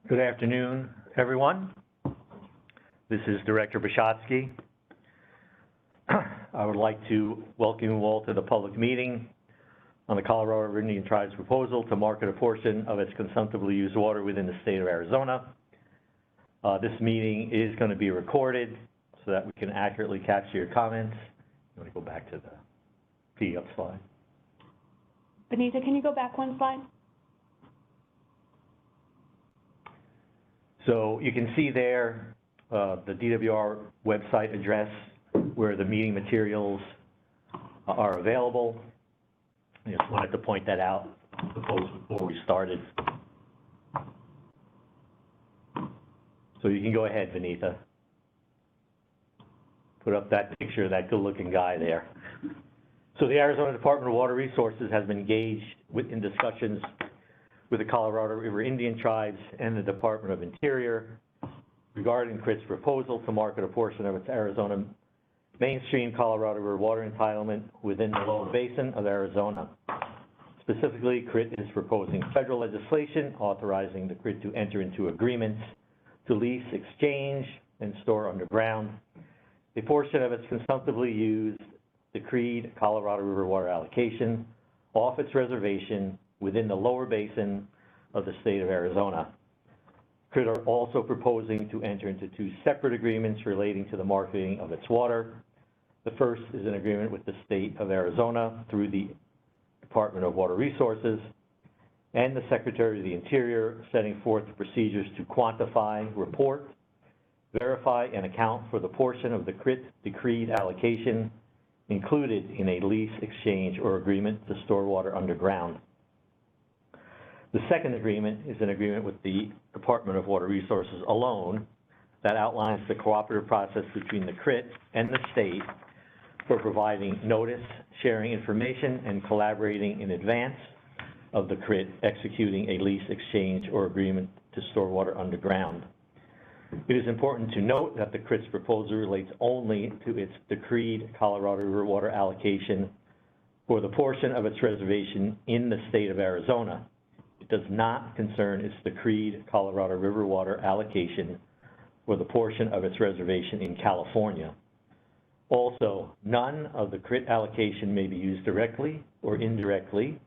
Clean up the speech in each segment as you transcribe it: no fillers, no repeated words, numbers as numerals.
Good afternoon, everyone. This is Director Bishotsky. I would like to welcome you all to the public meeting on the Colorado River Indian Tribe's proposal to market a portion of its consumptively used water within the state of Arizona. This meeting is going to be recorded so that we can accurately capture your comments. You want to go back to the PDF slide? Benita, can you go back one slide? So you can see there the DWR website address where the meeting materials are available. I just wanted to point that out before we started. So you can go ahead, Benita. Put up that picture of that good-looking guy there. So the Arizona Department of Water Resources has been engaged in discussions with the Colorado River Indian Tribes and the Department of Interior regarding CRIT's proposal to market a portion of its Arizona mainstream Colorado River water entitlement within the lower basin of Arizona. Specifically, CRIT is proposing federal legislation authorizing the CRIT to enter into agreements to lease, exchange, and store underground a portion of its consumptively used decreed Colorado River water allocation off its reservation within the lower basin of the state of Arizona. CRIT are also proposing to enter into two separate agreements relating to the marketing of its water. The first is an agreement with the state of Arizona through the Department of Water Resources and the Secretary of the Interior, setting forth the procedures to quantify, report, verify, and account for the portion of the CRIT decreed allocation included in a lease, exchange, or agreement to store water underground. The second agreement is an agreement with the Department of Water Resources alone that outlines the cooperative process between the CRIT and the state for providing notice, sharing information, and collaborating in advance of the CRIT executing a lease, exchange, or agreement to store water underground. It is important to note that the CRIT's proposal relates only to its decreed Colorado River water allocation for the portion of its reservation in the state of Arizona. It does not concern its decreed Colorado River water allocation for the portion of its reservation in California. Also, none of the CRIT allocation may be used directly or indirectly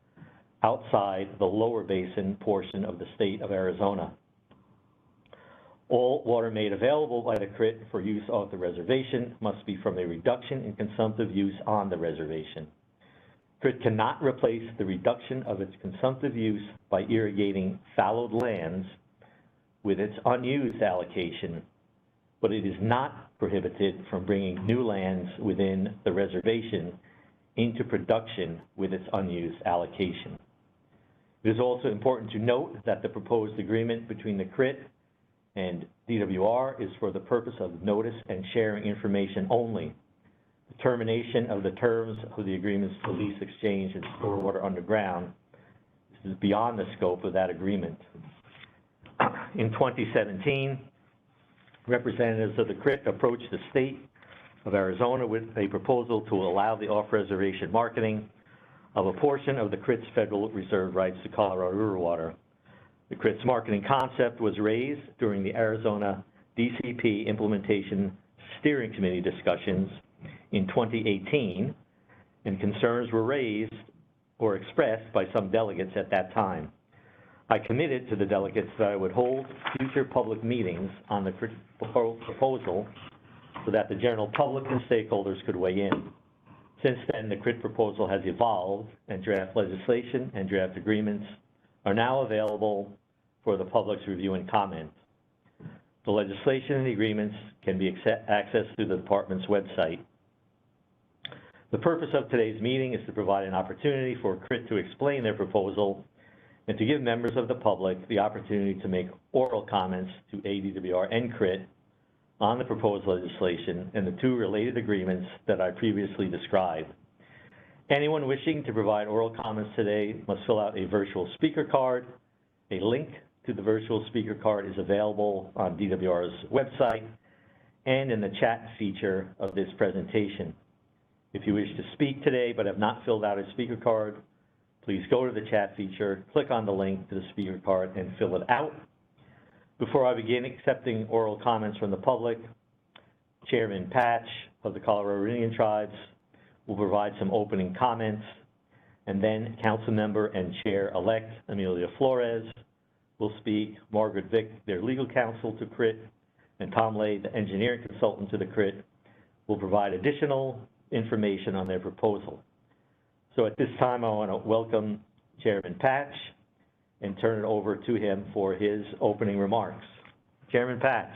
outside the lower basin portion of the state of Arizona. All water made available by the CRIT for use off the reservation must be from a reduction in consumptive use on the reservation. CRIT cannot replace the reduction of its consumptive use by irrigating fallowed lands with its unused allocation, but it is not prohibited from bringing new lands within the reservation into production with its unused allocation. It is also important to note that the proposed agreement between the CRIT and DWR is for the purpose of notice and sharing information only. Determination of the terms of the agreements to lease, exchange, and store water underground is beyond the scope of that agreement. In 2017, representatives of the CRIT approached the state of Arizona with a proposal to allow the off-reservation marketing of a portion of the CRIT's federal reserve rights to Colorado River water. The CRIT's marketing concept was raised during the Arizona DCP Implementation Steering Committee discussions in 2018, and concerns were raised or expressed by some delegates at that time. I committed to the delegates that I would hold future public meetings on the CRIT proposal so that the general public and stakeholders could weigh in. Since then, the CRIT proposal has evolved, and draft legislation and draft agreements are now available for the public's review and comment. The legislation and the agreements can be accessed through the department's website. The purpose of today's meeting is to provide an opportunity for CRIT to explain their proposal and to give members of the public the opportunity to make oral comments to ADWR and CRIT on the proposed legislation and the two related agreements that I previously described. Anyone wishing to provide oral comments today must fill out a virtual speaker card. A link to the virtual speaker card is available on DWR's website and in the chat feature of this presentation. If you wish to speak today but have not filled out a speaker card, please go to the chat feature, click on the link to the speaker card, and fill it out. Before I begin accepting oral comments from the public, Chairman Patch of the Colorado Indian Tribes will provide some opening comments, and then Councilmember and Chair-elect Amelia Flores will speak, Margaret Vick, their legal counsel to CRIT, and Tom Lay, the engineering consultant to the CRIT, will provide additional information on their proposal. So at this time, I want to welcome Chairman Patch and turn it over to him for his opening remarks. Chairman Patch.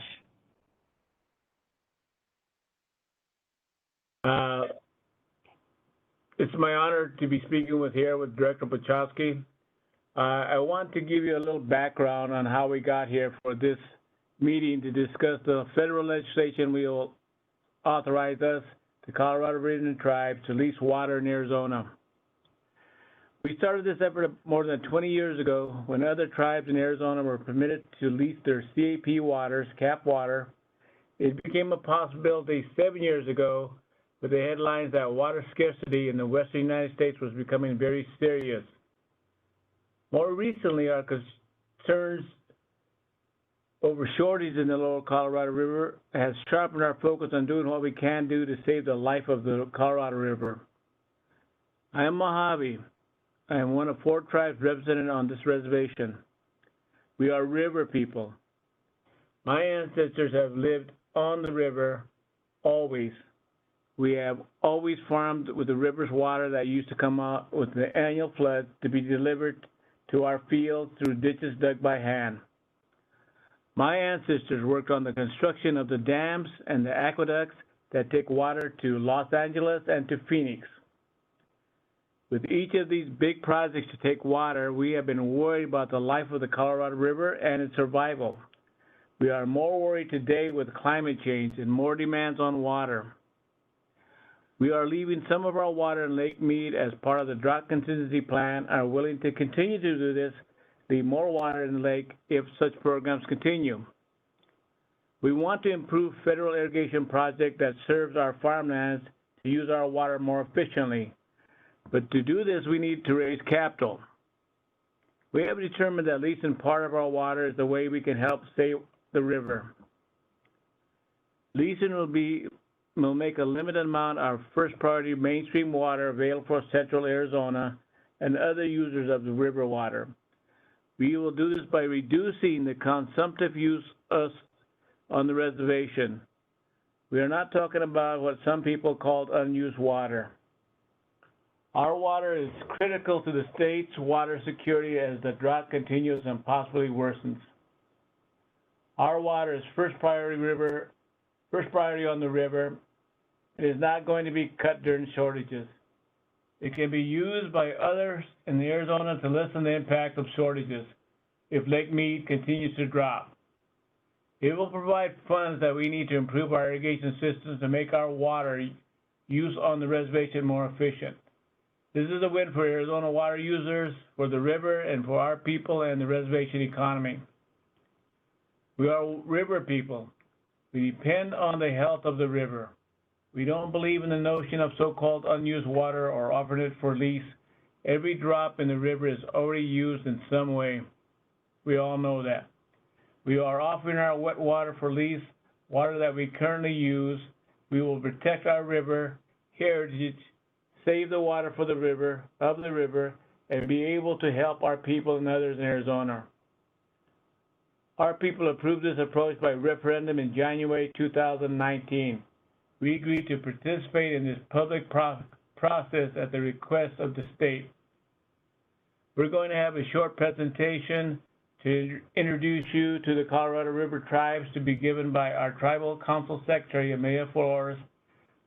It's my honor to be speaking with Director Pachowski. I want to give you a little background on how we got here for this meeting to discuss the federal legislation we will authorize us, the Colorado Indian Tribes, to lease water in Arizona. We started this effort more than 20 years ago when other tribes in Arizona were permitted to lease their CAP waters, CAP water. It became a possibility 7 years ago with the headlines that water scarcity in the western United States was becoming very serious. More recently, our concerns over shortages in the lower Colorado River has sharpened our focus on doing what we can do to save the life of the Colorado River. I am Mojave. I am one of 4 tribes represented on this reservation. We are river people. My ancestors have lived on the river always. We have always farmed with the river's water that used to come out with the annual flood to be delivered to our fields through ditches dug by hand. My ancestors worked on the construction of the dams and the aqueducts that take water to Los Angeles and to Phoenix. With each of these big projects to take water, we have been worried about the life of the Colorado River and its survival. We are more worried today with climate change and more demands on water. We are leaving some of our water in Lake Mead as part of the drought contingency plan and are willing to continue to do this, leave more water in the lake if such programs continue. We want to improve federal irrigation project that serves our farmlands to use our water more efficiently. But to do this, we need to raise capital. We have determined that leasing part of our water is the way we can help save the river. Leasing will make a limited amount of first priority mainstream water available for central Arizona and other users of the river water. We will do this by reducing the consumptive use on the reservation. We are not talking about what some people call unused water. Our water is critical to the state's water security as the drought continues and possibly worsens. Our water is first priority on the river. It is not going to be cut during shortages. It can be used by others in Arizona to lessen the impact of shortages if Lake Mead continues to drop. It will provide funds that we need to improve our irrigation systems to make our water use on the reservation more efficient. This is a win for Arizona water users, for the river, and for our people and the reservation economy. We are river people. We depend on the health of the river. We don't believe in the notion of so-called unused water or offering it for lease. Every drop in the river is already used in some way. We all know that. We are offering our wet water for lease, water that we currently use. We will protect our river heritage, save the water for the river, and be able to help our people and others in Arizona. Our people approved this approach by referendum in January 2019. We agreed to participate in this public process at the request of the state. We're going to have a short presentation to introduce you to the Colorado River Tribes to be given by our Tribal Council Secretary, Amelia Flores.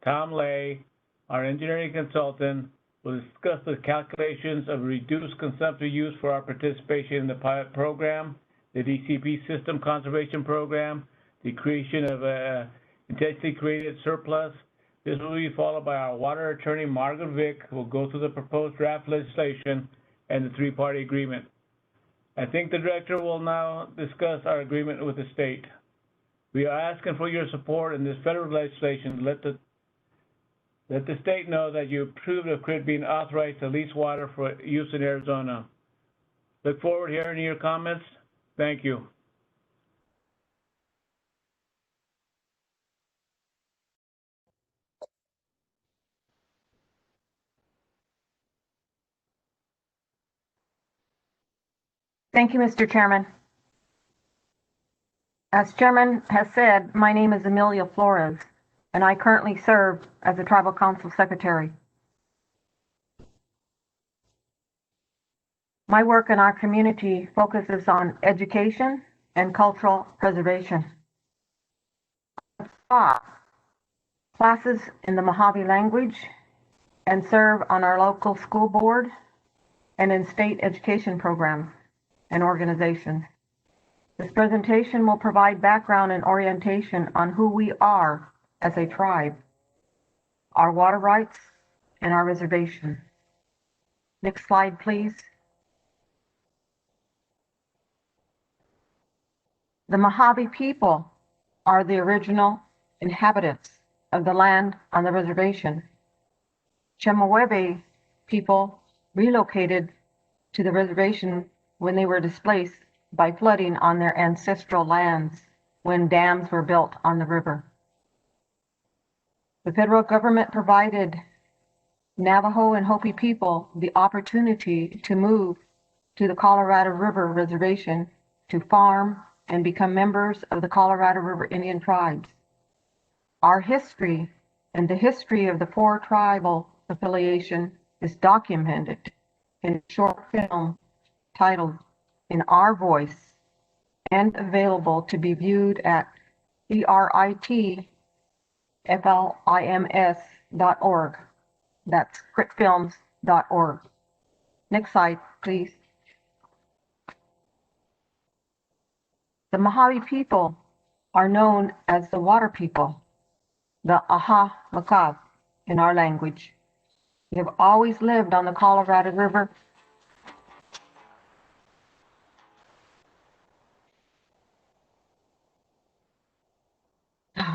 Tom Lay, our engineering consultant, will discuss the calculations of reduced consumptive use for our participation in the pilot program, the DCP system conservation program, the creation of a intentionally created surplus. This will be followed by our water attorney, Margaret Vick, who will go through the proposed draft legislation and the 3-party agreement. I think the director will now discuss our agreement with the state. We are asking for your support in this federal legislation. Let the state know that you approve of CRIT being authorized to lease water for use in Arizona. Look forward to hearing your comments. Thank you. Thank you, Mr. Chairman. As Chairman has said, my name is Amelia Flores, and I currently serve as the Tribal Council Secretary. My work in our community focuses on education and cultural preservation. Classes in the Mojave language and serve on our local school board and in state education programs and organizations. This presentation will provide background and orientation on who we are as a tribe, our water rights, and our reservation. Next slide, please. The Mojave people are the original inhabitants of the land on the reservation. Chemehuevi people relocated to the reservation when they were displaced by flooding on their ancestral lands when dams were built on the river. The federal government provided Navajo and Hopi people the opportunity to move to the Colorado River Reservation to farm and become members of the Colorado River Indian tribes. Our history and the history of the four tribal affiliation is documented in a short film titled In Our Voice and available to be viewed at critfilms.org. That's critfilms.org. Next slide, please. The Mojave people are known as the water people, the Aha Makav in our language. They have always lived on the Colorado River.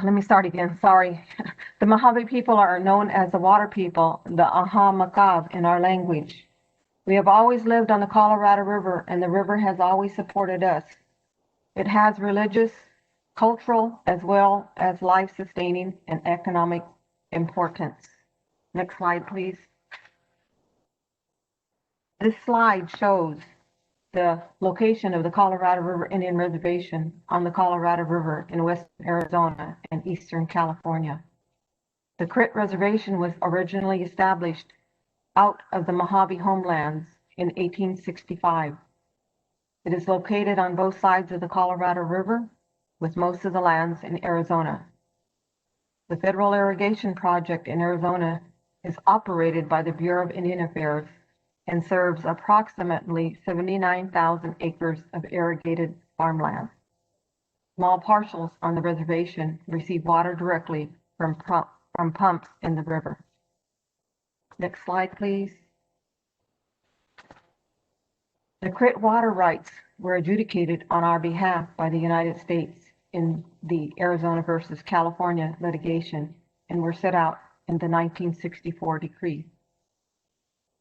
Let me start again, sorry. The Mojave people are known as the water people, the Aha Makav in our language. We have always lived on the Colorado River, and the river has always supported us. It has religious, cultural, as well as life-sustaining and economic importance. Next slide, please. This slide shows the location of the Colorado River Indian Reservation on the Colorado River in western Arizona and eastern California. The Crit Reservation was originally established out of the Mojave homelands in 1865. It is located on both sides of the Colorado River, with most of the lands in Arizona. The federal irrigation project in Arizona is operated by the Bureau of Indian Affairs and serves approximately 79,000 acres of irrigated farmland. Small parcels on the reservation receive water directly from pumps in the river. Next slide, please. The Crit water rights were adjudicated on our behalf by the United States in the Arizona versus California litigation and were set out in the 1964 decree.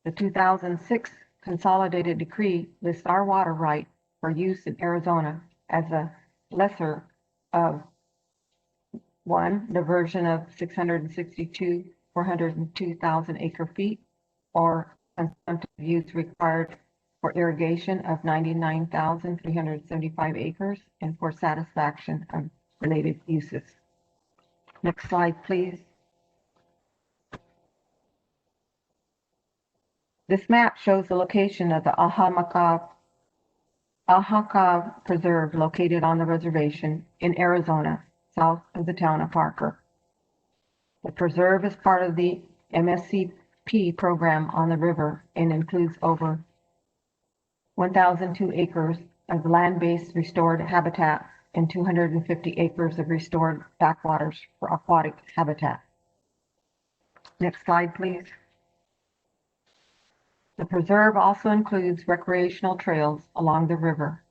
The 2006 consolidated decree lists our water right for use in Arizona as a lesser of 1, diversion of 402,000 acre feet, or consumptive use required for irrigation of 99,375 acres and for satisfaction of related uses. Next slide, please. This map shows the location of the Aha Makav Preserve located on the reservation in Arizona, south of the town of Parker. The preserve is part of the MSCP program on the river and includes over 1,002 acres of land-based restored habitat and 250 acres of restored backwaters for aquatic habitat. Next slide, please. The preserve also includes recreational trails along the river,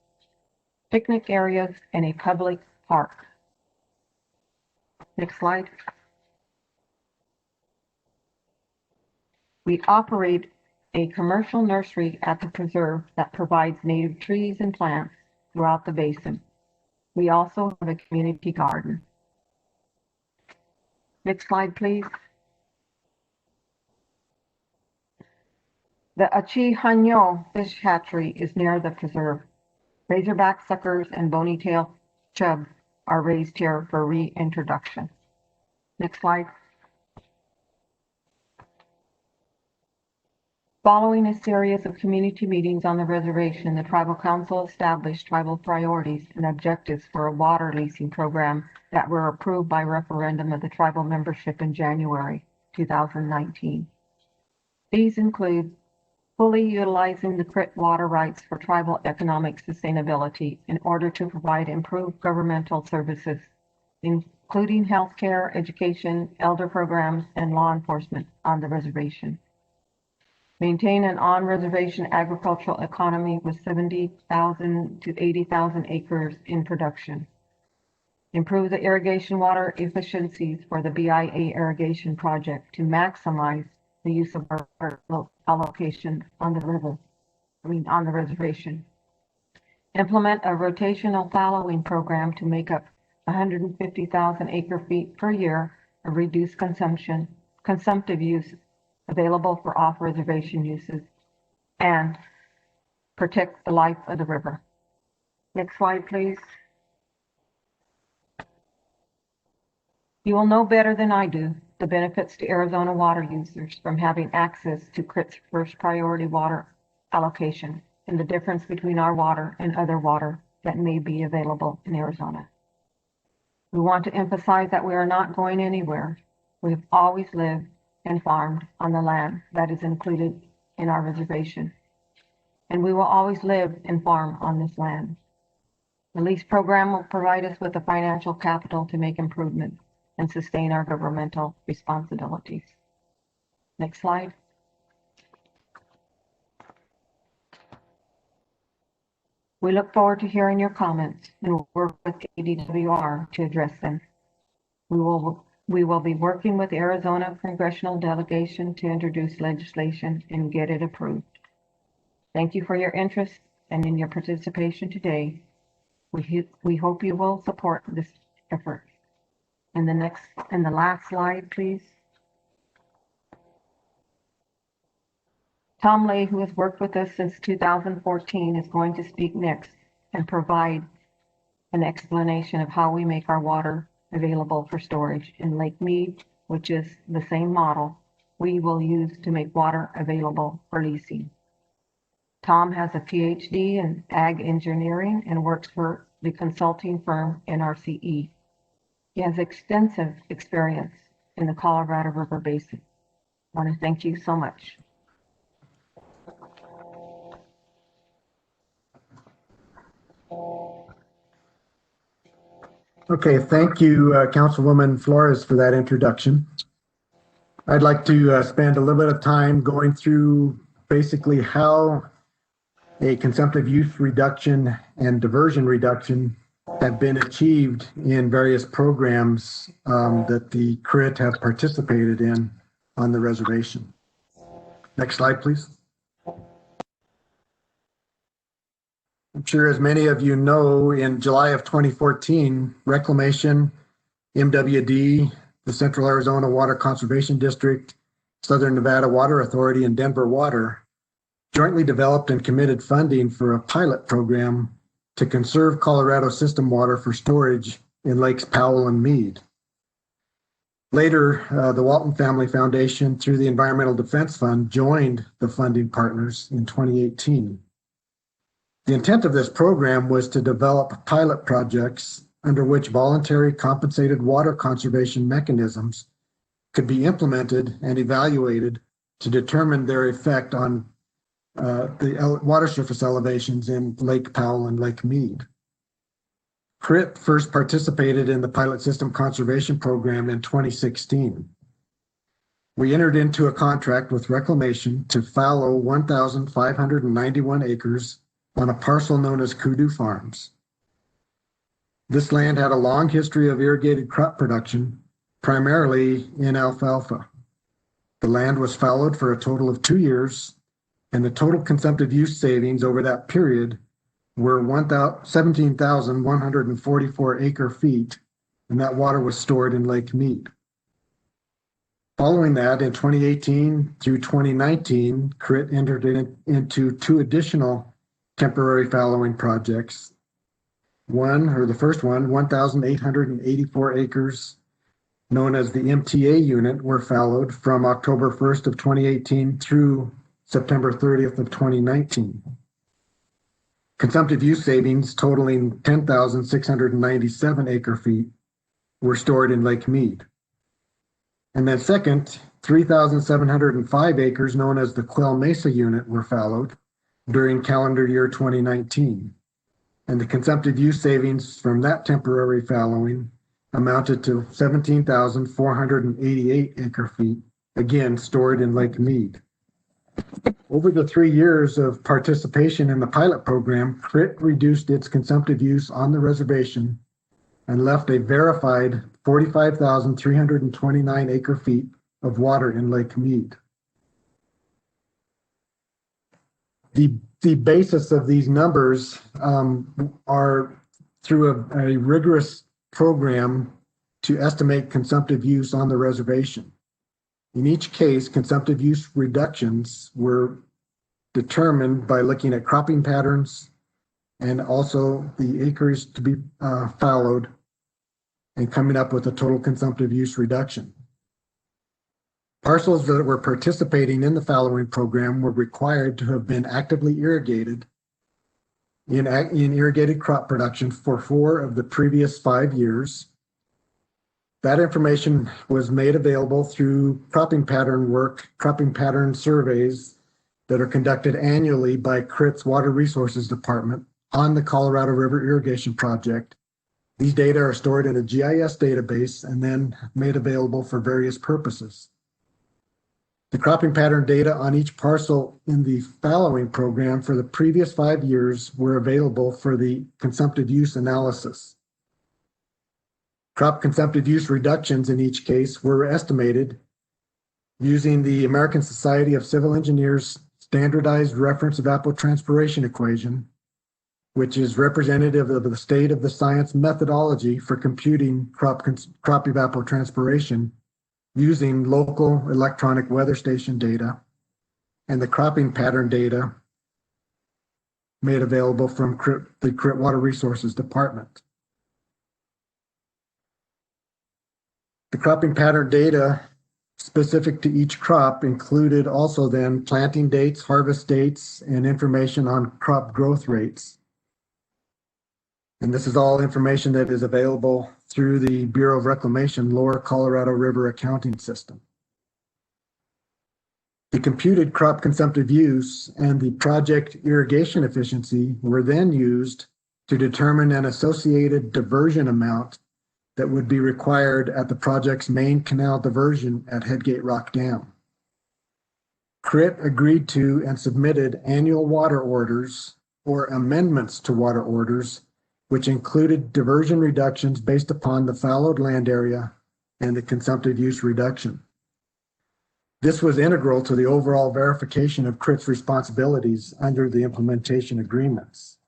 picnic areas, and a public park. Next slide. We operate a commercial nursery at the preserve that provides native trees and plants throughout the basin. We also have a community garden. Next slide, please. The Achi Hanyo fish hatchery is near the preserve. Razorback suckers and bony-tailed chub are raised here for reintroduction. Next slide. Following a series of community meetings on the reservation, the Tribal Council established tribal priorities and objectives for a water leasing program that were approved by referendum of the tribal membership in January 2019. These include fully utilizing the CRIT water rights for tribal economic sustainability in order to provide improved governmental services, including healthcare, education, elder programs, and law enforcement on the reservation. Maintain an on-reservation agricultural economy with 70,000 to 80,000 acres in production. Improve the irrigation water efficiencies for the BIA irrigation project to maximize the use of our allocation on the reservation. Implement a rotational fallowing program to make up 150,000 acre feet per year of reduced consumptive use available for off-reservation uses, and protect the life of the river. Next slide, please. You will know better than I do the benefits to Arizona water users from having access to CRIT's first priority water allocation and the difference between our water and other water that may be available in Arizona. We want to emphasize that we are not going anywhere. We have always lived and farmed on the land that is included in our reservation, and we will always live and farm on this land. The lease program will provide us with the financial capital to make improvements and sustain our governmental responsibilities. Next slide. We look forward to hearing your comments and will work with ADWR to address them. We will be working with the Arizona congressional delegation to introduce legislation and get it approved. Thank you for your interest and in your participation today. We hope you will support this effort. And the last slide, please. Tom Lay, who has worked with us since 2014, is going to speak next and provide an explanation of how we make our water available for storage in Lake Mead, which is the same model we will use to make water available for leasing. Tom has a PhD in ag engineering and works for the consulting firm NRCE. He has extensive experience in the Colorado River Basin. I want to thank you so much. Okay, thank you, Councilwoman Flores, for that introduction. I'd like to spend a little bit of time going through basically how a consumptive use reduction and diversion reduction have been achieved in various programs that the CRIT have participated in on the reservation. Next slide, please. I'm sure as many of you know, in July of 2014, Reclamation, MWD, the Central Arizona Water Conservation District, Southern Nevada Water Authority, and Denver Water jointly developed and committed funding for a pilot program to conserve Colorado system water for storage in Lakes Powell and Mead. Later, the Walton Family Foundation, through the Environmental Defense Fund, joined the funding partners in 2018. The intent of this program was to develop pilot projects under which voluntary compensated water conservation mechanisms could be implemented and evaluated to determine their effect on the water surface elevations in Lake Powell and Lake Mead. CRIT first participated in the Pilot System Conservation Program in 2016. We entered into a contract with Reclamation to fallow 1,591 acres on a parcel known as Kudu Farms. This land had a long history of irrigated crop production, primarily in alfalfa. The land was fallowed for a total of 2 years, and the total consumptive use savings over that period were 17,144 acre feet, and that water was stored in Lake Mead. Following that, in 2018 through 2019, CRIT entered into 2 additional temporary fallowing projects. The first one, 1,884 acres, known as the MTA unit, were fallowed from October 1st of 2018 through September 30th of 2019. Consumptive use savings totaling 10,697 acre feet were stored in Lake Mead. And then second, 3,705 acres known as the Quail Mesa unit were fallowed during calendar year 2019. And the consumptive use savings from that temporary fallowing amounted to 17,488 acre feet, again stored in Lake Mead. Over the 3 years of participation in the pilot program, CRIT reduced its consumptive use on the reservation and left a verified 45,329 acre feet of water in Lake Mead. The basis of these numbers are through a rigorous program to estimate consumptive use on the reservation. In each case, consumptive use reductions were determined by looking at cropping patterns and also the acres to be fallowed and coming up with a total consumptive use reduction. Parcels that were participating in the fallowing program were required to have been actively irrigated in irrigated crop production for 4 of the previous 5 years. That information was made available through cropping pattern surveys that are conducted annually by CRIT's Water Resources Department on the Colorado River Irrigation Project. These data are stored in a GIS database and then made available for various purposes. The cropping pattern data on each parcel in the fallowing program for the previous 5 years were available for the consumptive use analysis. Crop consumptive use reductions in each case were estimated using the American Society of Civil Engineers Standardized Reference Evapotranspiration Equation, which is representative of the state of the science methodology for computing crop evapotranspiration using local electronic weather station data, and the cropping pattern data made available from the CRIT Water Resources Department. The cropping pattern data specific to each crop included also then planting dates, harvest dates, and information on crop growth rates. And this is all information that is available through the Bureau of Reclamation Lower Colorado River accounting system. The computed crop consumptive use and the project irrigation efficiency were then used to determine an associated diversion amount that would be required at the project's main canal diversion at Headgate Rock Dam. CRIT agreed to and submitted annual water orders or amendments to water orders, which included diversion reductions based upon the fallowed land area and the consumptive use reduction. This was integral to the overall verification of CRIT's responsibilities under the implementation agreements.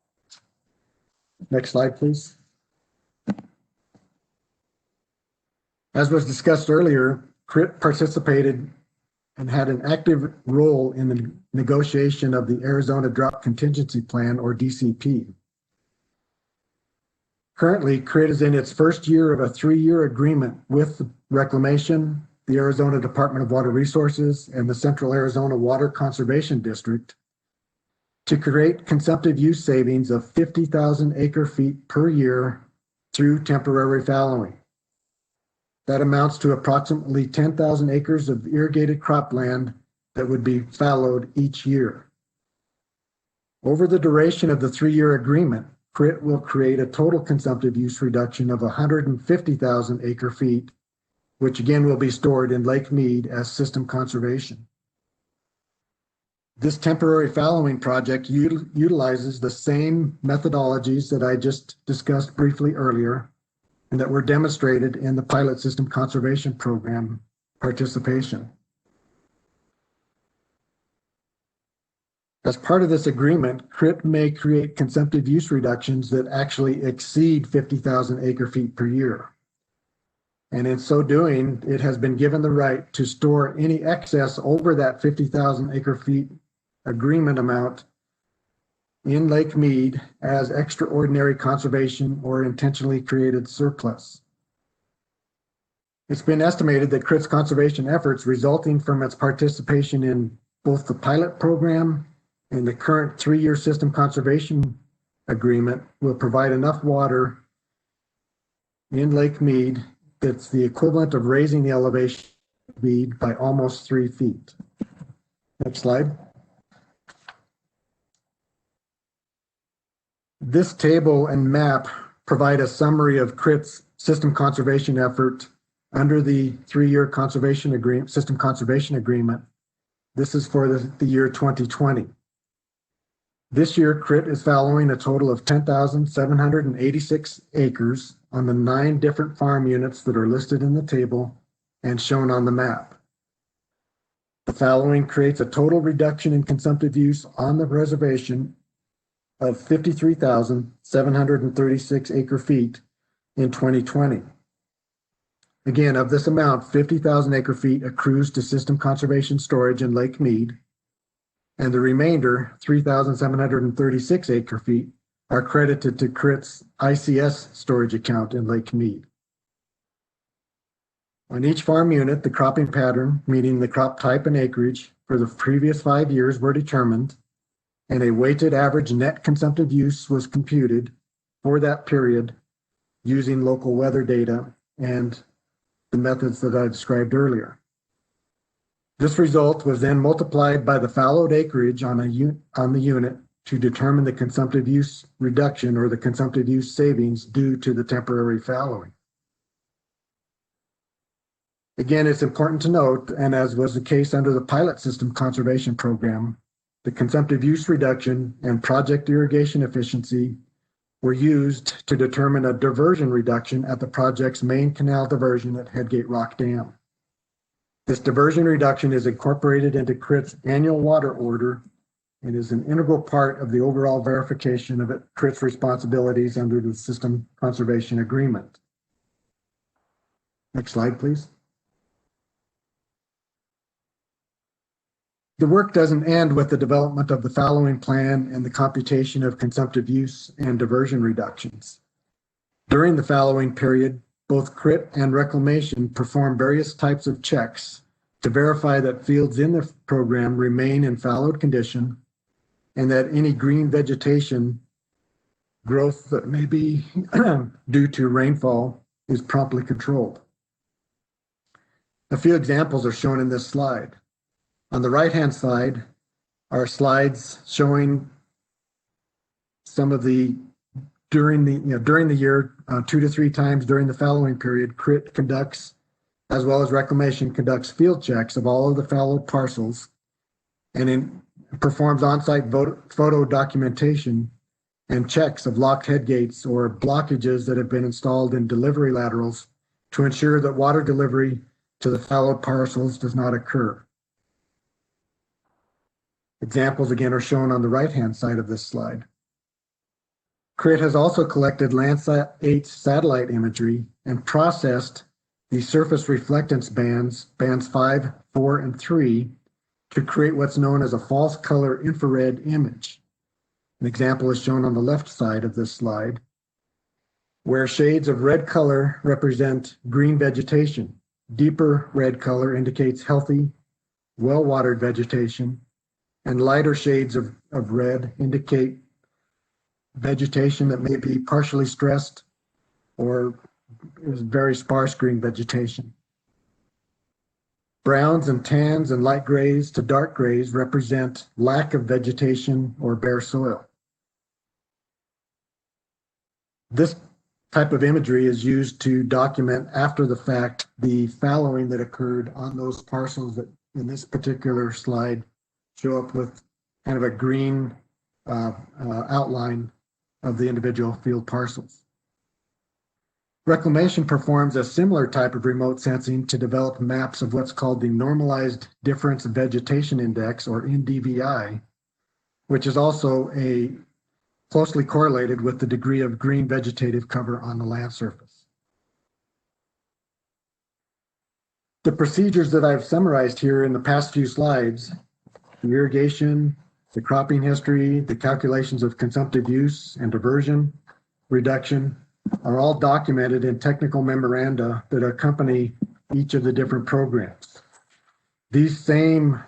Next slide, please. As was discussed earlier, CRIT participated and had an active role in the negotiation of the Arizona Drought Contingency Plan, or DCP. Currently, CRIT is in its first year of a 3-year agreement with Reclamation, the Arizona Department of Water Resources, and the Central Arizona Water Conservation District to create consumptive use savings of 50,000 acre feet per year through temporary fallowing. That amounts to approximately 10,000 acres of irrigated cropland that would be fallowed each year. Over the duration of the 3-year agreement, CRIT will create a total consumptive use reduction of 150,000 acre feet, which again will be stored in Lake Mead as system conservation. This temporary fallowing project utilizes the same methodologies that I just discussed briefly earlier and that were demonstrated in the pilot system conservation program participation. As part of this agreement, CRIT may create consumptive use reductions that actually exceed 50,000 acre feet per year. And in so doing, it has been given the right to store any excess over that 50,000 acre feet agreement amount in Lake Mead as extraordinary conservation or intentionally created surplus. It's been estimated that CRIT's conservation efforts resulting from its participation in both the pilot program and the current 3-year system conservation agreement will provide enough water in Lake Mead that's the equivalent of raising the elevation of Mead by almost 3 feet. Next slide. This table and map provide a summary of CRIT's system conservation effort under the 3-year conservation agreement, system conservation agreement. This is for the year 2020. This year, CRIT is following a total of 10,786 acres on the 9 different farm units that are listed in the table and shown on the map. The following creates a total reduction in consumptive use on the reservation of 53,736 acre feet in 2020. Again, of this amount, 50,000 acre feet accrues to system conservation storage in Lake Mead, and the remainder, 3,736 acre feet, are credited to CRIT's ICS storage account in Lake Mead. On each farm unit, the cropping pattern, meaning the crop type and acreage for the previous 5 years, were determined, and a weighted average net consumptive use was computed for that period using local weather data and the methods that I described earlier. This result was then multiplied by the fallowed acreage on the unit to determine the consumptive use reduction or the consumptive use savings due to the temporary fallowing. Again, it's important to note, and as was the case under the pilot system conservation program, the consumptive use reduction and project irrigation efficiency were used to determine a diversion reduction at the project's main canal diversion at Headgate Rock Dam. This diversion reduction is incorporated into CRIT's annual water order and is an integral part of the overall verification of CRIT's responsibilities under the System Conservation Agreement. Next slide, please. The work doesn't end with the development of the fallowing plan and the computation of consumptive use and diversion reductions. During the fallowing period, both CRIT and Reclamation perform various types of checks to verify that fields in the program remain in fallowed condition and that any green vegetation growth that may be due to rainfall is promptly controlled. A few examples are shown in this slide. On the right-hand side are slides showing some of the during the year 2 to 3 times during the fallowing period, CRIT conducts, as well as Reclamation conducts field checks of all of the fallowed parcels and performs on-site photo documentation and checks of locked headgates or blockages that have been installed in delivery laterals to ensure that water delivery to the fallowed parcels does not occur. Examples again are shown on the right-hand side of this slide. CRIT has also collected Landsat 8 satellite imagery and processed the surface reflectance bands 5, 4, and 3 to create what's known as a false color infrared image. An example is shown on the left side of this slide, where shades of red color represent green vegetation. Deeper red color indicates healthy, well-watered vegetation, and lighter shades of red indicate vegetation that may be partially stressed or is very sparse green vegetation. Browns and tans and light grays to dark grays represent lack of vegetation or bare soil. This type of imagery is used to document after the fact the fallowing that occurred on those parcels that in this particular slide show up with kind of a green outline of the individual field parcels. Reclamation performs a similar type of remote sensing to develop maps of what's called the Normalized Difference Vegetation Index, or NDVI, which is also closely correlated with the degree of green vegetative cover on the land surface. The procedures that I've summarized here in the past few slides, irrigation, the cropping history, the calculations of consumptive use and diversion, reduction, are all documented in technical memoranda that accompany each of the different programs. These same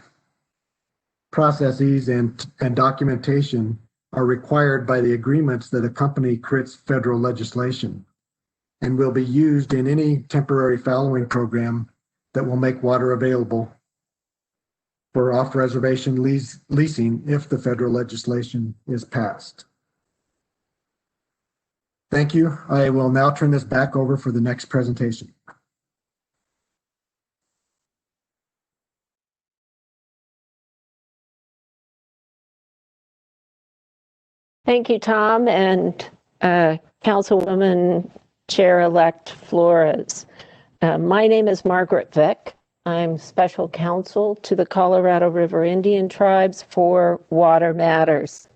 processes and documentation are required by the agreements that accompany CRIT's federal legislation and will be used in any temporary fallowing program that will make water available for off-reservation leasing if the federal legislation is passed. Thank you. I will now turn this back over for the next presentation. Thank you, Tom, and Councilwoman Chair-elect Flores. My name is Margaret Vick. I'm special counsel to the Colorado River Indian Tribes for Water Matters.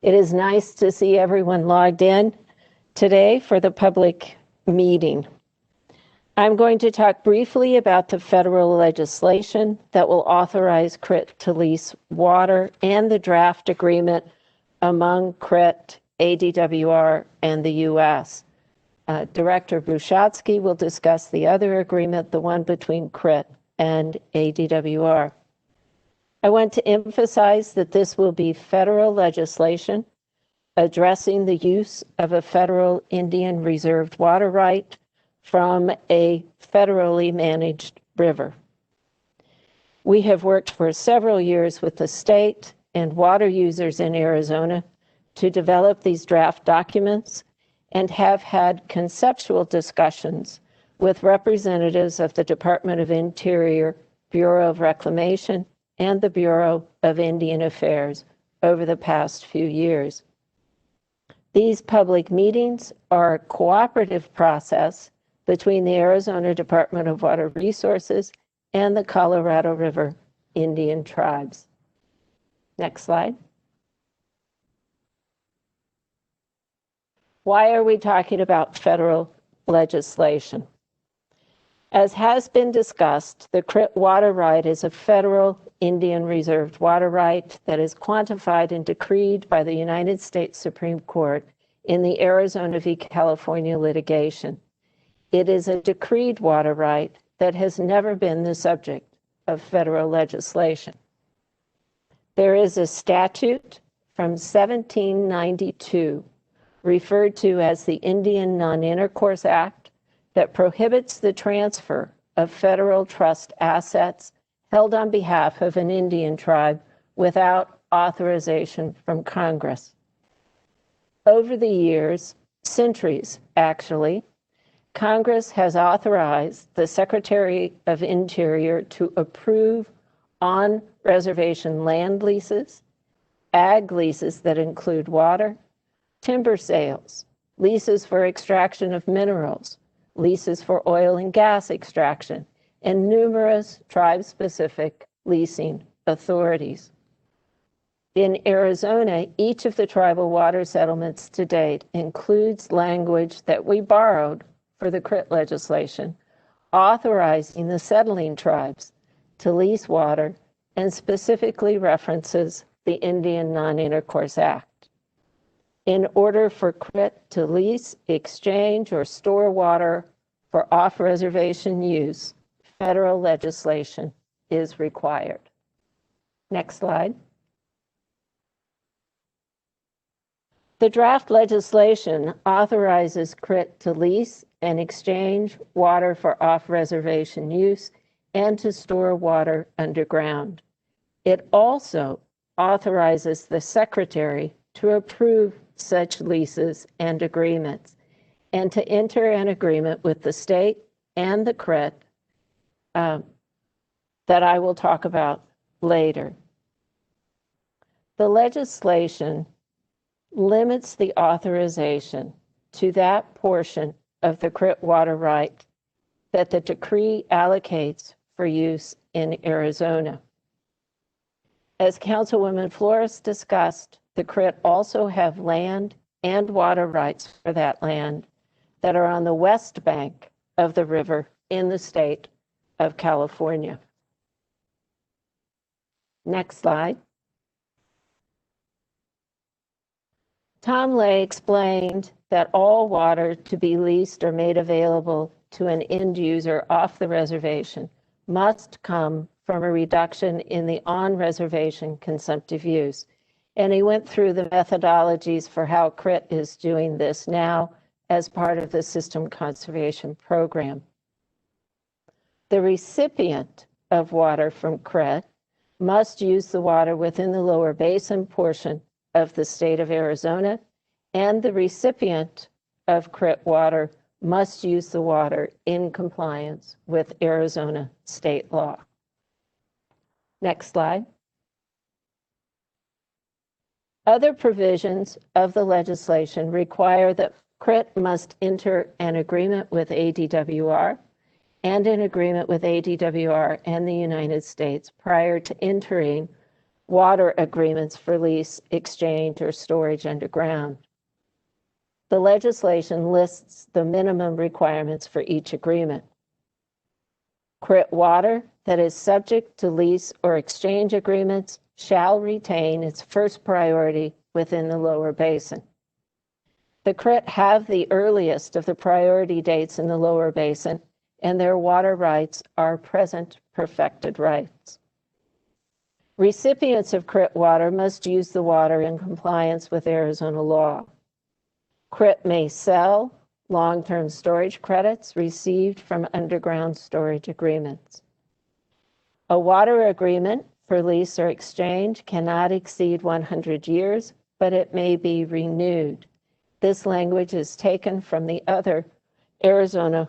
It is nice to see everyone logged in today for the public meeting. I'm going to talk briefly about the federal legislation that will authorize CRIT to lease water and the draft agreement among CRIT, ADWR, and the U.S. Director Brushatsky will discuss the other agreement, the one between CRIT and ADWR. I want to emphasize that this will be federal legislation addressing the use of a federal Indian reserved water right from a federally managed river. We have worked for several years with the state and water users in Arizona to develop these draft documents and have had conceptual discussions with representatives of the Department of Interior, Bureau of Reclamation, and the Bureau of Indian Affairs over the past few years. These public meetings are a cooperative process between the Arizona Department of Water Resources and the Colorado River Indian Tribes. Next slide. Why are we talking about federal legislation? As has been discussed, the CRIT water right is a federal Indian reserved water right that is quantified and decreed by the United States Supreme Court in the Arizona v. California litigation. It is a decreed water right that has never been the subject of federal legislation. There is a statute from 1792 referred to as the Indian Non-Intercourse Act that prohibits the transfer of federal trust assets held on behalf of an Indian tribe without authorization from Congress. Over the years, centuries actually, Congress has authorized the Secretary of Interior to approve on-reservation land leases, ag leases that include water, timber sales, leases for extraction of minerals, leases for oil and gas extraction, and numerous tribe-specific leasing authorities. In Arizona, each of the tribal water settlements to date includes language that we borrowed for the CRIT legislation, authorizing the settling tribes to lease water and specifically references the Indian Non-Intercourse Act. In order for CRIT to lease, exchange, or store water for off-reservation use, federal legislation is required. Next slide. The draft legislation authorizes CRIT to lease and exchange water for off-reservation use and to store water underground. It also authorizes the Secretary to approve such leases and agreements and to enter an agreement with the state and the CRIT that I will talk about later. The legislation limits the authorization to that portion of the CRIT water right that the decree allocates for use in Arizona. As Councilwoman Flores discussed, the CRIT also have land and water rights for that land that are on the west bank of the river in the state of California. Next slide. Tom Lay explained that all water to be leased or made available to an end user off the reservation must come from a reduction in the on-reservation consumptive use. And he went through the methodologies for how CRIT is doing this now as part of the System Conservation Program. The recipient of water from CRIT must use the water within the lower basin portion of the state of Arizona, and the recipient of CRIT water must use the water in compliance with Arizona state law. Next slide. Other provisions of the legislation require that CRIT must enter an agreement with ADWR and an agreement with ADWR and the United States prior to entering water agreements for lease, exchange, or storage underground. The legislation lists the minimum requirements for each agreement. CRIT water that is subject to lease or exchange agreements shall retain its first priority within the lower basin. The CRIT have the earliest of the priority dates in the lower basin, and their water rights are present perfected rights. Recipients of CRIT water must use the water in compliance with Arizona law. CRIT may sell long-term storage credits received from underground storage agreements. A water agreement for lease or exchange cannot exceed 100 years, but it may be renewed. This language is taken from other Arizona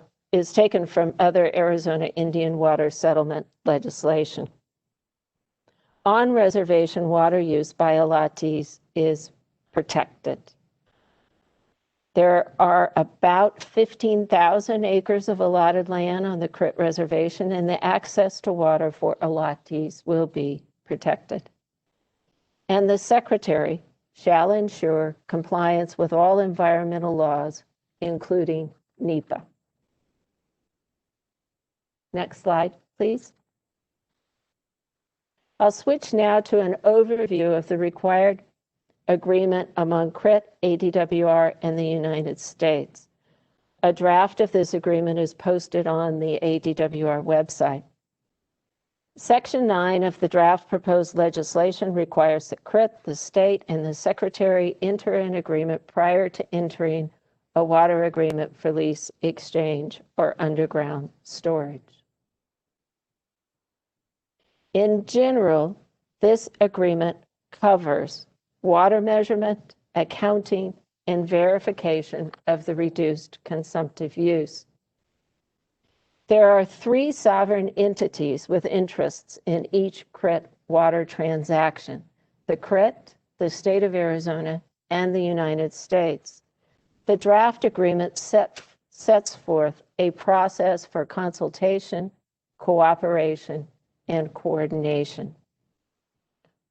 Indian water settlement legislation. On-reservation water use by allottees is protected. There are about 15,000 acres of allotted land on the CRIT reservation, and the access to water for allottees will be protected. And the Secretary shall ensure compliance with all environmental laws, including NEPA. Next slide, please. I'll switch now to an overview of the required agreement among CRIT, ADWR, and the United States. A draft of this agreement is posted on the ADWR website. Section 9 of the draft proposed legislation requires that CRIT, the state, and the Secretary enter an agreement prior to entering a water agreement for lease, exchange, or underground storage. In general, this agreement covers water measurement, accounting, and verification of the reduced consumptive use. There are 3 sovereign entities with interests in each CRIT water transaction: the CRIT, the state of Arizona, and the United States. The draft agreement sets forth a process for consultation, cooperation, and coordination.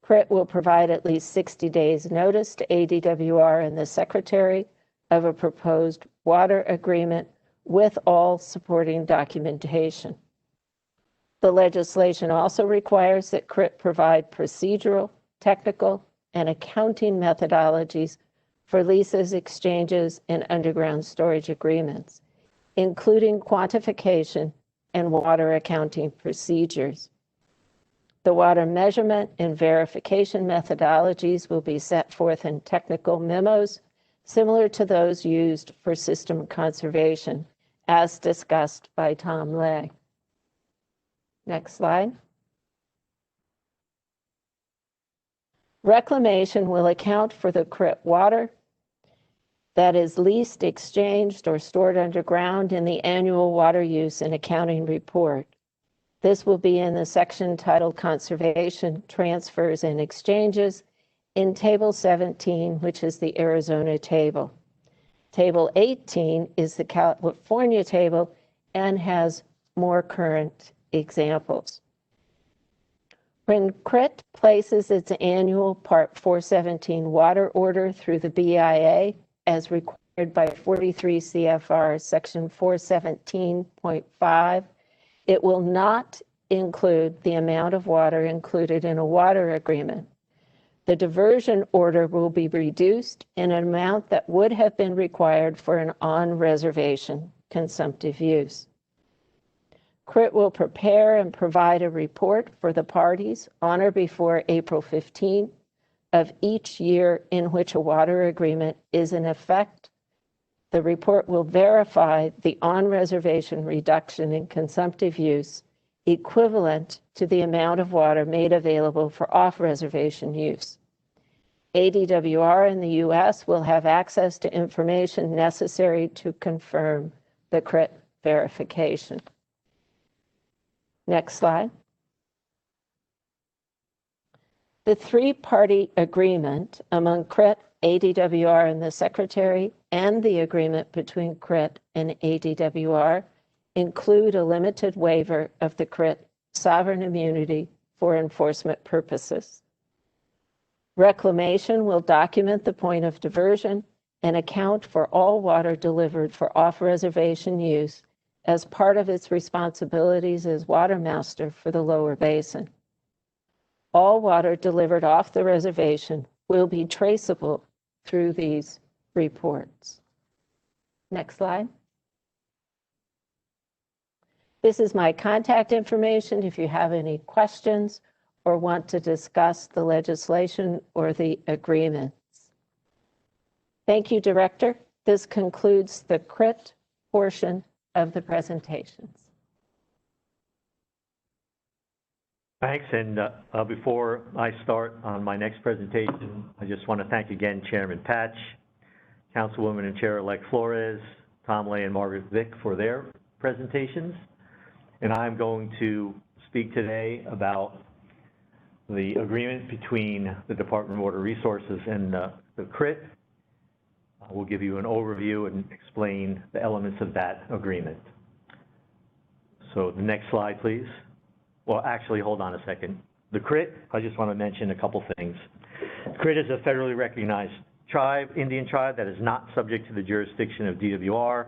CRIT will provide at least 60 days notice to ADWR and the Secretary of a proposed water agreement with all supporting documentation. The legislation also requires that CRIT provide procedural, technical, and accounting methodologies for leases, exchanges, and underground storage agreements, including quantification and water accounting procedures. The water measurement and verification methodologies will be set forth in technical memos similar to those used for system conservation, as discussed by Tom Lay. Next slide. Reclamation will account for the CRIT water that is leased, exchanged, or stored underground in the annual water use and accounting report. This will be in the section titled Conservation, Transfers, and Exchanges in Table 17, which is the Arizona table. Table 18 is the California table and has more current examples. When CRIT places its annual Part 417 water order through the BIA, as required by 43 CFR Section 417.5, it will not include the amount of water included in a water agreement. the diversion order will be reduced in an amount that would have been required for an on-reservation consumptive use. CRIT will prepare and provide a report for the parties on or before April 15 of each year in which a water agreement is in effect. The report will verify the on-reservation reduction in consumptive use equivalent to the amount of water made available for off-reservation use. ADWR in the U.S. will have access to information necessary to confirm the CRIT verification. Next slide. The three-party agreement among CRIT, ADWR, and the Secretary, and the agreement between CRIT and ADWR include a limited waiver of the CRIT sovereign immunity for enforcement purposes. Reclamation will document the point of diversion and account for all water delivered for off-reservation use as part of its responsibilities as water master for the lower basin. All water delivered off the reservation will be traceable through these reports. Next slide. This is my contact information if you have any questions or want to discuss the legislation or the agreements. Thank you, Director. This concludes the CRIT portion of the presentations. Thanks, and before I start on my next presentation, I just want to thank again Chairman Patch, Councilwoman and Chair-elect Flores, Tom Lay, and Margaret Vick for their presentations. And I'm going to speak today about the agreement between the Department of Water Resources and the CRIT. We'll give you an overview and explain the elements of that agreement. So the next slide, please. Well, actually, hold on a second. The CRIT, I just want to mention a couple things. CRIT is a federally recognized tribe, Indian tribe, that is not subject to the jurisdiction of DWR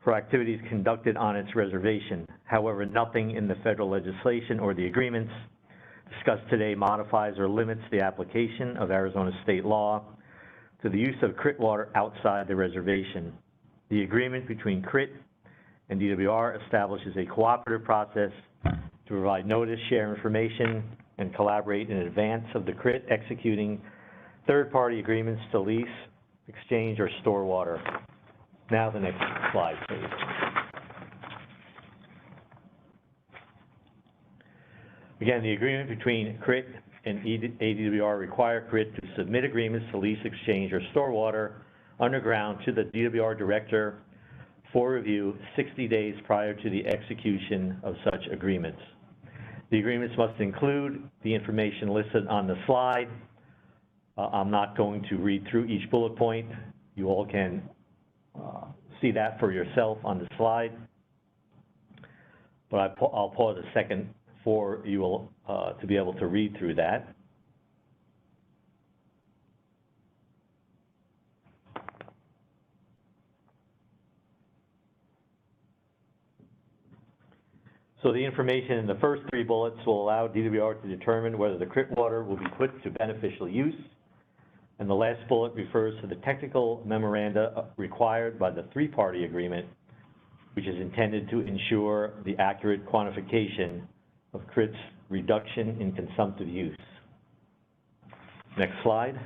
for activities conducted on its reservation. However, nothing in the federal legislation or the agreements discussed today modifies or limits the application of Arizona state law to the use of CRIT water outside the reservation. The agreement between CRIT and DWR establishes a cooperative process to provide notice, share information, and collaborate in advance of the CRIT executing third-party agreements to lease, exchange, or store water. Now the next slide, please. Again, the agreement between CRIT and ADWR require CRIT to submit agreements to lease, exchange, or store water underground to the DWR director for review 60 days prior to the execution of such agreements. The agreements must include the information listed on the slide. I'm not going to read through each bullet point. You all can see that for yourself on the slide. But I'll pause a second for you all to be able to read through that. So the information in the first three bullets will allow DWR to determine whether the CRIT water will be put to beneficial use. And the last bullet refers to the technical memoranda required by the three-party agreement, which is intended to ensure the accurate quantification of CRIT's reduction in consumptive use. Next slide.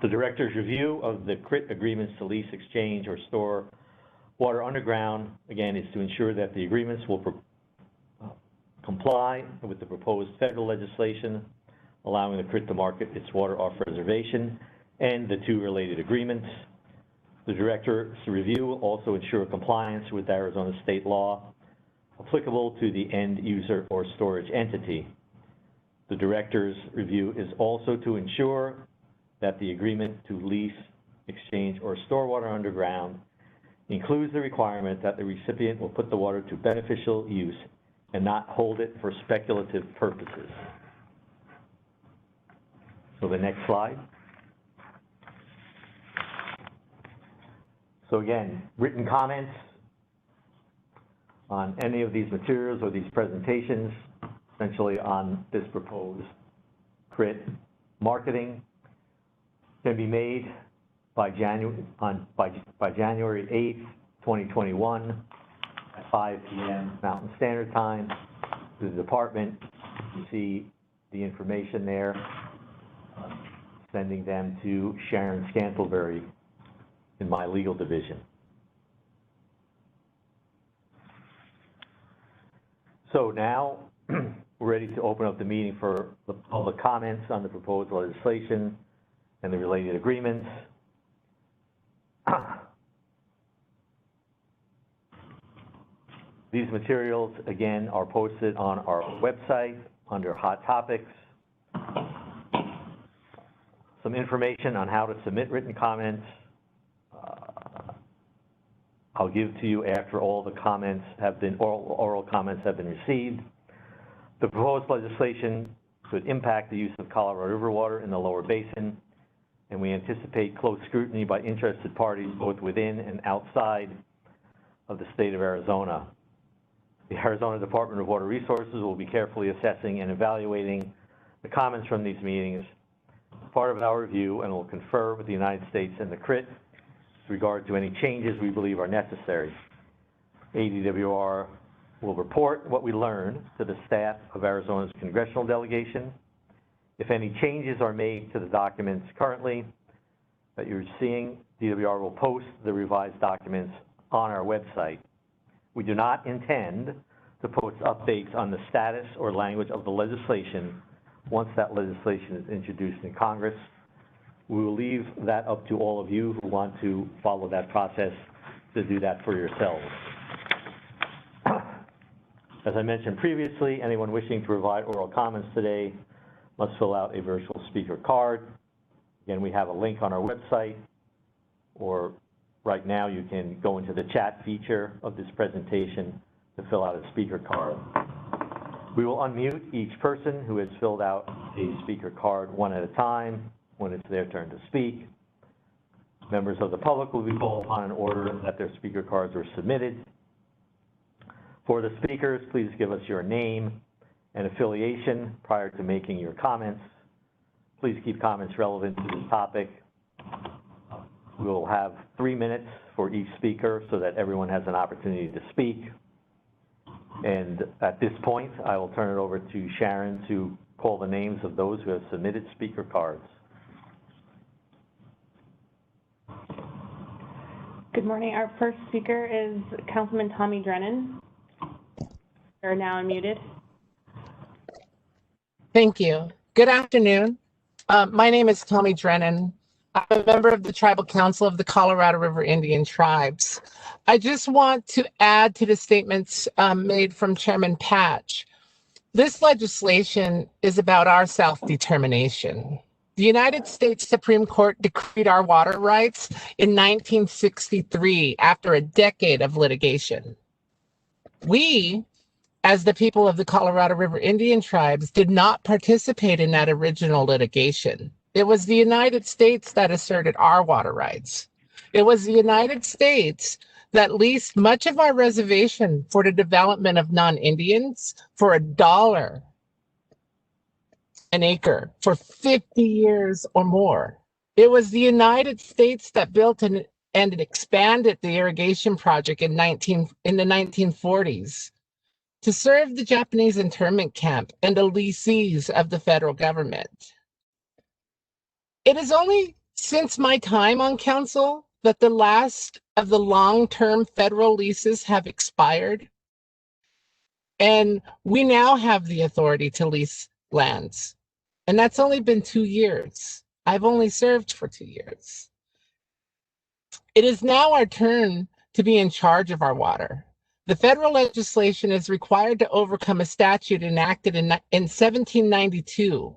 The director's review of the CRIT agreements to lease, exchange, or store water underground, again, is to ensure that the agreements will comply with the proposed federal legislation allowing the CRIT to market its water off reservation and the two related agreements. The director's review will also ensure compliance with Arizona state law applicable to the end user or storage entity. The director's review is also to ensure that the agreement to lease, exchange, or store water underground includes the requirement that the recipient will put the water to beneficial use and not hold it for speculative purposes. So the next slide. So again, written comments on any of these materials or these presentations, essentially on this proposed CRIT marketing, can be made by January 8th, 2021 at 5 p.m. Mountain Standard Time to the department. You see the information there, sending them to Sharon Scantlebury in my legal division. So now we're ready to open up the meeting for the public comments on the proposed legislation and the related agreements. These materials, again, are posted on our website under Hot Topics. Some information on how to submit written comments. I'll give to you after all the comments have been, oral comments have been received. The proposed legislation could impact the use of Colorado River water in the lower basin, and we anticipate close scrutiny by interested parties both within and outside of the state of Arizona. The Arizona Department of Water Resources will be carefully assessing and evaluating the comments from these meetings as part of our review, and will confer with the United States and the CRIT with regard to any changes we believe are necessary. ADWR will report what we learn to the staff of Arizona's congressional delegation. If any changes are made to the documents currently that you're seeing, DWR will post the revised documents on our website. We do not intend to post updates on the status or language of the legislation once that legislation is introduced in Congress. We will leave that up to all of you who want to follow that process to do that for yourselves. As I mentioned previously, anyone wishing to provide oral comments today must fill out a virtual speaker card. Again, we have a link on our website, or right now you can go into the chat feature of this presentation to fill out a speaker card. We will unmute each person who has filled out a speaker card one at a time when it's their turn to speak. Members of the public will be called upon in order that their speaker cards were submitted. For the speakers, please give us your name and affiliation prior to making your comments. Please keep comments relevant to this topic. We will have 3 minutes for each speaker so that everyone has an opportunity to speak. And at this point, I will turn it over to Sharon to call the names of those who have submitted speaker cards. Good morning. Our first speaker is Councilman Tommy Drennan. You're now unmuted. Thank you. Good afternoon. My name is Tommy Drennan. I'm a member of the Tribal Council of the Colorado River Indian Tribes. I just want to add to the statements made from Chairman Patch. This legislation is about our self-determination. The United States Supreme Court decreed our water rights in 1963 after a decade of litigation. We, as the people of the Colorado River Indian Tribes, did not participate in that original litigation. It was the United States that asserted our water rights. It was the United States that leased much of our reservation for the development of non-Indians for $1 an acre for 50 years or more. It was the United States that built and expanded the irrigation project in the 1940s to serve the Japanese internment camp and the lessees of the federal government. It is only since my time on council that the last of the long-term federal leases have expired, and we now have the authority to lease lands. And that's only been 2 years. I've only served for 2 years. It is now our turn to be in charge of our water. The federal legislation is required to overcome a statute enacted in 1792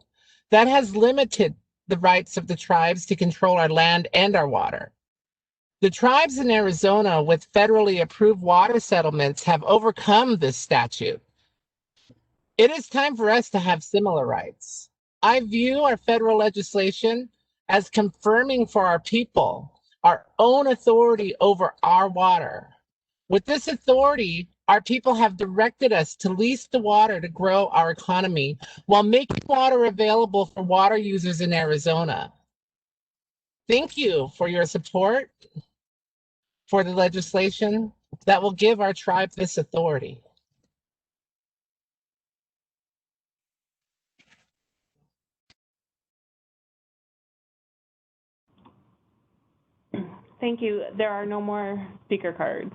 that has limited the rights of the tribes to control our land and our water. The tribes in Arizona with federally approved water settlements have overcome this statute. It is time for us to have similar rights. I view our federal legislation as confirming for our people our own authority over our water. With this authority, Our people have directed us to lease the water to grow our economy while making water available for water users in Arizona. Thank you for your support for the legislation that will give our tribe this authority. Thank you. There are no more speaker cards.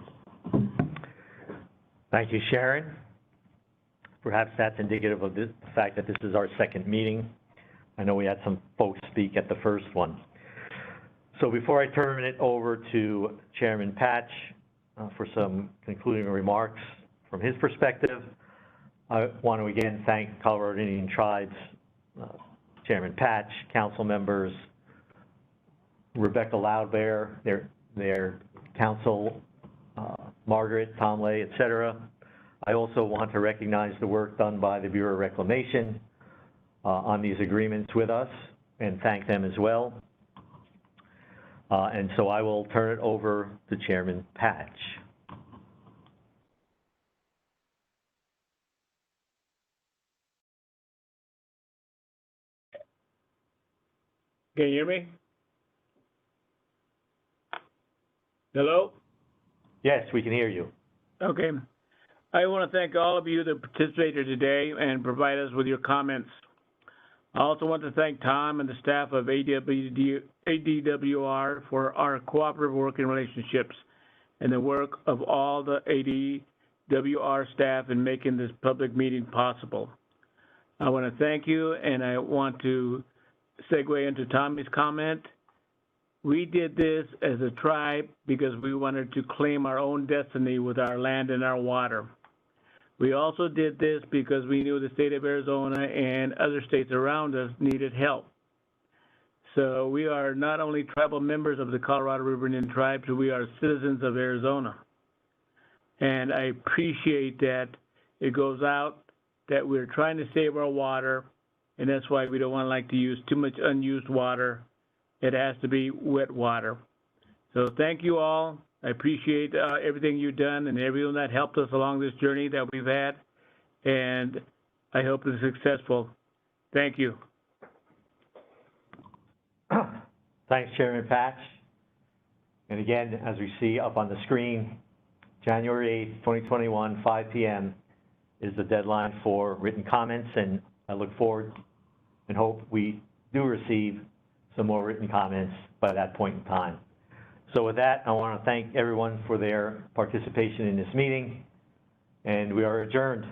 Thank you, Sharon. Perhaps that's indicative of the fact that this is our second meeting. I know we had some folks speak at the first one. So before I turn it over to Chairman Patch for some concluding remarks from his perspective, I want to again thank Colorado Indian Tribes, Chairman Patch, council members, Rebecca Loudbear, their council, Margaret, Tom Lay, et cetera. I also want to recognize the work done by the Bureau of Reclamation on these agreements with us and thank them as well. And so I will turn it over to Chairman Patch. Can you hear me? Hello? Yes, we can hear you. Okay. I want to thank all of you that participated today and provide us with your comments. I also want to thank Tom and the staff of ADWR for our cooperative working relationships and the work of all the ADWR staff in making this public meeting possible. I want to thank you, and I want to segue into Tommy's comment. We did this as a tribe because we wanted to claim our own destiny with our land and our water. We also did this because we knew the state of Arizona and other states around us needed help. So we are not only tribal members of the Colorado River Indian Tribe, but we are citizens of Arizona. And I appreciate that it goes out that we're trying to save our water, and that's why we don't want to use too much unused water. It has to be wet water. So thank you all. I appreciate everything you've done and everyone that helped us along this journey that we've had, and I hope it's successful. Thank you. Thanks, Chairman Patch. And again, as we see up on the screen, January 8th, 2021, 5 p.m. is the deadline for written comments, and I look forward and hope we do receive some more written comments by that point in time. So with that, I want to thank everyone for their participation in this meeting, and we are adjourned.